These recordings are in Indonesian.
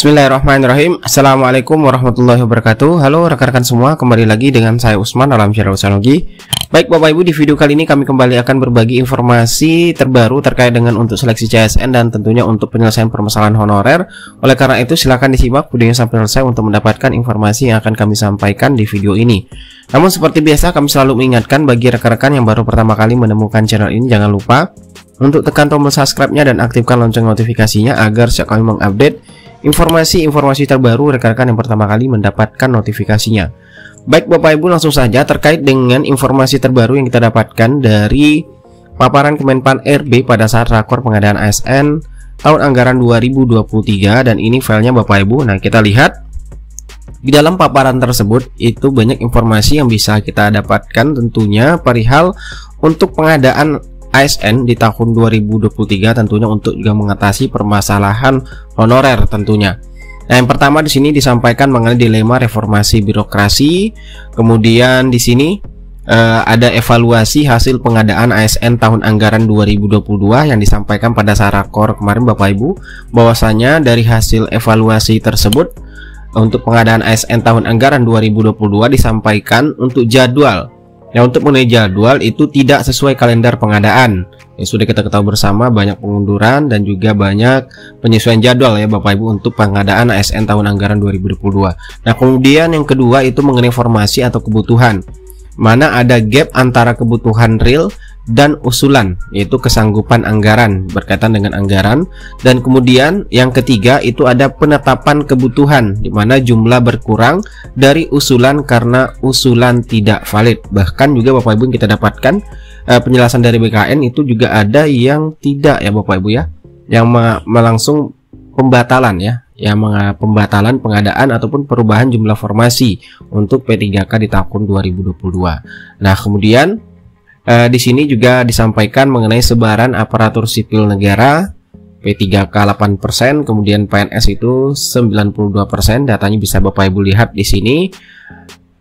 Bismillahirrahmanirrahim. Assalamualaikum warahmatullahi wabarakatuh. Halo rekan-rekan semua, kembali lagi dengan saya Usman dalam channel Teknologi. Baik Bapak Ibu, di video kali ini kami kembali akan berbagi informasi terbaru terkait dengan untuk seleksi CSN dan tentunya untuk penyelesaian permasalahan honorer. Oleh karena itu silakan disimak videonya sampai selesai untuk mendapatkan informasi yang akan kami sampaikan di video ini. Namun seperti biasa kami selalu mengingatkan bagi rekan-rekan yang baru pertama kali menemukan channel ini, jangan lupa untuk tekan tombol subscribe-nya dan aktifkan lonceng notifikasinya agar setiap kami mengupdate informasi-informasi terbaru rekan-rekan yang pertama kali mendapatkan notifikasinya. Baik Bapak Ibu, langsung saja terkait dengan informasi terbaru yang kita dapatkan dari paparan Kemenpan RB pada saat rakor pengadaan ASN tahun anggaran 2023, dan ini filenya Bapak Ibu. Nah, kita lihat di dalam paparan tersebut itu banyak informasi yang bisa kita dapatkan tentunya perihal untuk pengadaan ASN di tahun 2023 tentunya untuk juga mengatasi permasalahan honorer tentunya. Nah, yang pertama di sini disampaikan mengenai dilema reformasi birokrasi. Kemudian di sini ada evaluasi hasil pengadaan ASN tahun anggaran 2022 yang disampaikan pada saat rakor kemarin Bapak Ibu, bahwasanya dari hasil evaluasi tersebut untuk pengadaan ASN tahun anggaran 2022 disampaikan untuk jadwal. Nah, untuk mengenai jadwal itu tidak sesuai kalender pengadaan. Ya, sudah kita ketahui bersama banyak pengunduran dan juga banyak penyesuaian jadwal ya Bapak Ibu untuk pengadaan ASN tahun anggaran 2022. Nah, kemudian yang kedua itu mengenai formasi atau kebutuhan. Mana ada gap antara kebutuhan real dan usulan, yaitu kesanggupan anggaran berkaitan dengan anggaran. Dan kemudian yang ketiga itu ada penetapan kebutuhan, di mana jumlah berkurang dari usulan karena usulan tidak valid. Bahkan juga Bapak Ibu yang kita dapatkan penjelasan dari BKN itu juga ada yang tidak ya Bapak Ibu ya, yang melangsung pembatalan ya, pembatalan pengadaan ataupun perubahan jumlah formasi untuk P3K di tahun 2022. Nah, kemudian di sini juga disampaikan mengenai sebaran aparatur sipil negara P3K 8%, kemudian PNS itu 92%. Datanya bisa Bapak Ibu lihat di sini.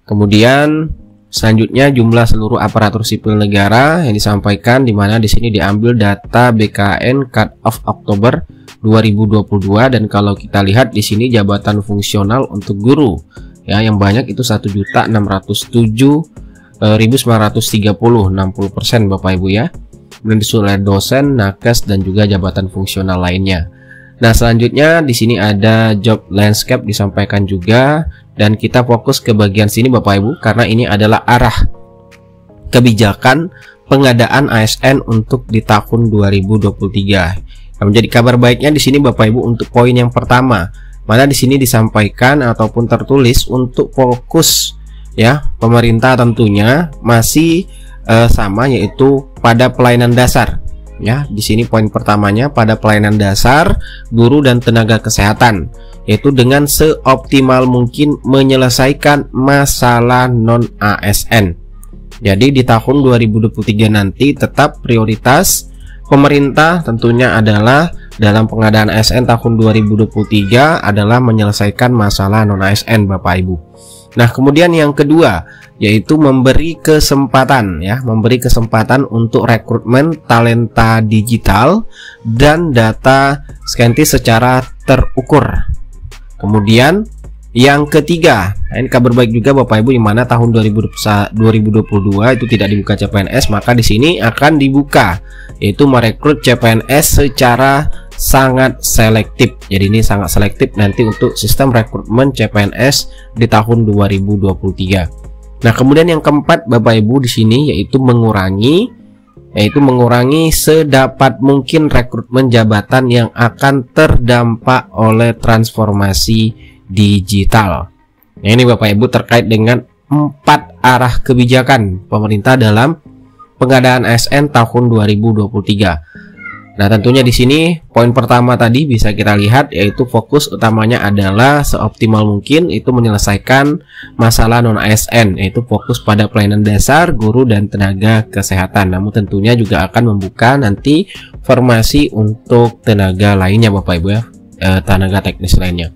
Kemudian selanjutnya jumlah seluruh aparatur sipil negara yang disampaikan, di mana di sini diambil data BKN cut off Oktober 2022, dan kalau kita lihat di sini jabatan fungsional untuk guru ya yang banyak itu 1.607.930, 60% Bapak Ibu ya. Dan disusul dosen, nakes dan juga jabatan fungsional lainnya. Nah, selanjutnya di sini ada job landscape disampaikan juga, dan kita fokus ke bagian sini Bapak Ibu karena ini adalah arah kebijakan pengadaan ASN untuk di tahun 2023. Nah, menjadi kabar baiknya di sini Bapak Ibu untuk poin yang pertama, mana di sini disampaikan ataupun tertulis untuk fokus ya pemerintah tentunya masih sama, yaitu pada pelayanan dasar ya. Di sini poin pertamanya pada pelayanan dasar guru dan tenaga kesehatan, yaitu dengan seoptimal mungkin menyelesaikan masalah non ASN. Jadi di tahun 2023 nanti tetap prioritas pemerintah tentunya adalah dalam pengadaan ASN tahun 2023 adalah menyelesaikan masalah non ASN Bapak Ibu. Nah, kemudian yang kedua yaitu memberi kesempatan ya, memberi kesempatan untuk rekrutmen talenta digital dan data saintis secara terukur. Kemudian yang ketiga, ini kabar baik juga Bapak Ibu, di mana tahun 2022 itu tidak dibuka CPNS, maka di sini akan dibuka, yaitu merekrut CPNS secara sangat selektif. Jadi ini sangat selektif nanti untuk sistem rekrutmen CPNS di tahun 2023. Nah, kemudian yang keempat Bapak Ibu di sini yaitu mengurangi sedapat mungkin rekrutmen jabatan yang akan terdampak oleh transformasi digital. Nah, ini Bapak Ibu terkait dengan 4 arah kebijakan pemerintah dalam pengadaan ASN tahun 2023. Nah, tentunya di sini poin pertama tadi bisa kita lihat, yaitu fokus utamanya adalah seoptimal mungkin itu menyelesaikan masalah non ASN, yaitu fokus pada pelayanan dasar guru dan tenaga kesehatan. Namun tentunya juga akan membuka nanti formasi untuk tenaga lainnya Bapak Ibu ya, tenaga teknis lainnya.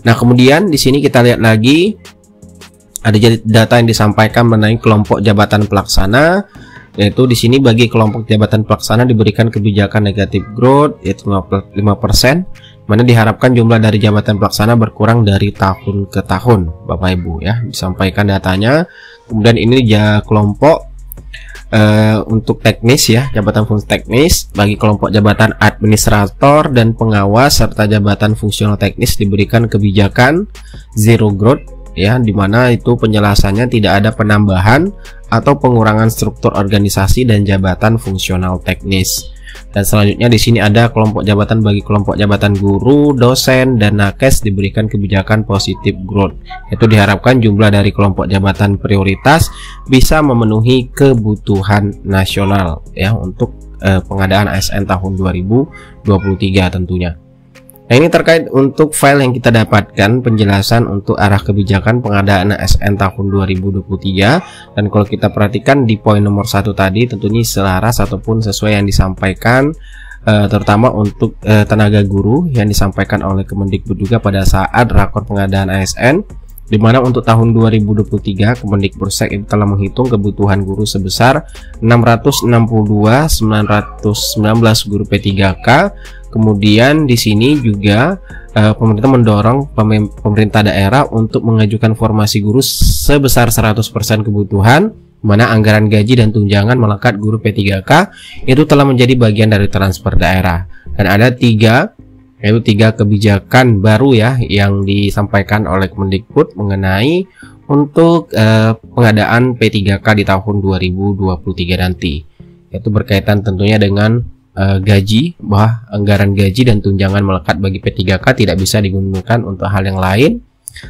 Nah, kemudian di sini kita lihat lagi ada data yang disampaikan mengenai kelompok jabatan pelaksana, yaitu di sini bagi kelompok jabatan pelaksana diberikan kebijakan negatif growth yaitu 5%, mana diharapkan jumlah dari jabatan pelaksana berkurang dari tahun ke tahun, Bapak Ibu ya. Disampaikan datanya. Kemudian ini kelompok untuk teknis ya, jabatan fungsi teknis. Bagi kelompok jabatan administrator dan pengawas serta jabatan fungsional teknis diberikan kebijakan zero growth ya, dimana itu penjelasannya tidak ada penambahan atau pengurangan struktur organisasi dan jabatan fungsional teknis. Dan selanjutnya di sini ada kelompok jabatan. Bagi kelompok jabatan guru, dosen, dan nakes diberikan kebijakan positif growth. Itu diharapkan jumlah dari kelompok jabatan prioritas bisa memenuhi kebutuhan nasional ya untuk pengadaan ASN tahun 2023 tentunya. Nah, ini terkait untuk file yang kita dapatkan penjelasan untuk arah kebijakan pengadaan ASN tahun 2023. Dan kalau kita perhatikan di poin nomor 1 tadi tentunya selaras ataupun sesuai yang disampaikan terutama untuk tenaga guru yang disampaikan oleh Kemendikbud juga pada saat rakor pengadaan ASN, di mana untuk tahun 2023 Kemendikbudristek itu telah menghitung kebutuhan guru sebesar 662.919 guru P3K. Kemudian di sini juga pemerintah mendorong pemerintah daerah untuk mengajukan formasi guru sebesar 100% kebutuhan, mana anggaran gaji dan tunjangan melekat guru P3K itu telah menjadi bagian dari transfer daerah. Dan ada tiga kebijakan baru ya yang disampaikan oleh Kemendikbud mengenai untuk pengadaan P3K di tahun 2023 nanti, yaitu berkaitan tentunya dengan gaji, bahwa anggaran gaji dan tunjangan melekat bagi P3K tidak bisa digunakan untuk hal yang lain.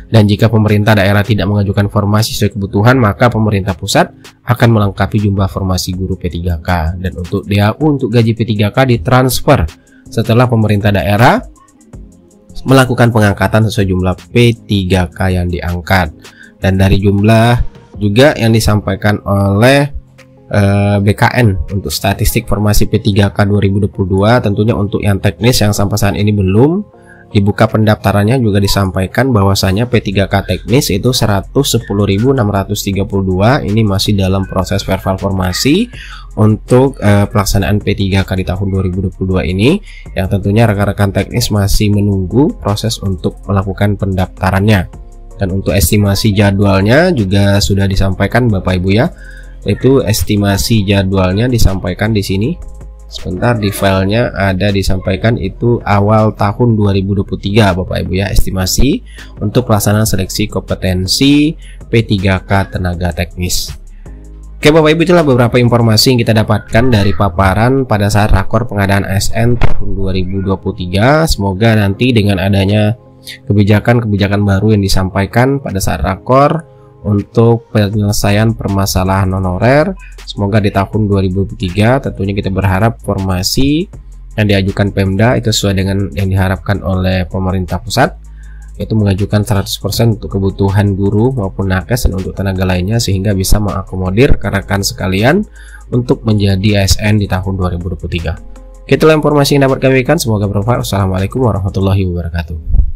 Dan jika pemerintah daerah tidak mengajukan formasi sesuai kebutuhan, maka pemerintah pusat akan melengkapi jumlah formasi guru P3K. Dan untuk DAU untuk gaji P3K ditransfer setelah pemerintah daerah melakukan pengangkatan sesuai jumlah P3K yang diangkat. Dan dari jumlah juga yang disampaikan oleh BKN untuk statistik formasi P3K 2022, tentunya untuk yang teknis yang sampai saat ini belum dibuka pendaftarannya juga disampaikan bahwasanya P3K teknis itu 110.632. Ini masih dalam proses verbal formasi untuk pelaksanaan P3K di tahun 2022 ini, yang tentunya rekan-rekan teknis masih menunggu proses untuk melakukan pendaftarannya. Dan untuk estimasi jadwalnya juga sudah disampaikan Bapak Ibu ya. Itu estimasi jadwalnya disampaikan di sini. Sebentar, di filenya ada disampaikan itu awal tahun 2023 Bapak Ibu ya, estimasi untuk pelaksanaan seleksi kompetensi P3K tenaga teknis. Oke Bapak Ibu, itulah beberapa informasi yang kita dapatkan dari paparan pada saat rakor pengadaan ASN tahun 2023. Semoga nanti dengan adanya kebijakan-kebijakan baru yang disampaikan pada saat rakor untuk penyelesaian permasalahan honorer, semoga di tahun 2023 tentunya kita berharap formasi yang diajukan Pemda itu sesuai dengan yang diharapkan oleh pemerintah pusat, yaitu mengajukan 100% untuk kebutuhan guru maupun nakes dan untuk tenaga lainnya, sehingga bisa mengakomodir rekan-rekan sekalian untuk menjadi ASN di tahun 2023. Itulah informasi yang dapat kami berikan, semoga bermanfaat. Wassalamualaikum warahmatullahi wabarakatuh.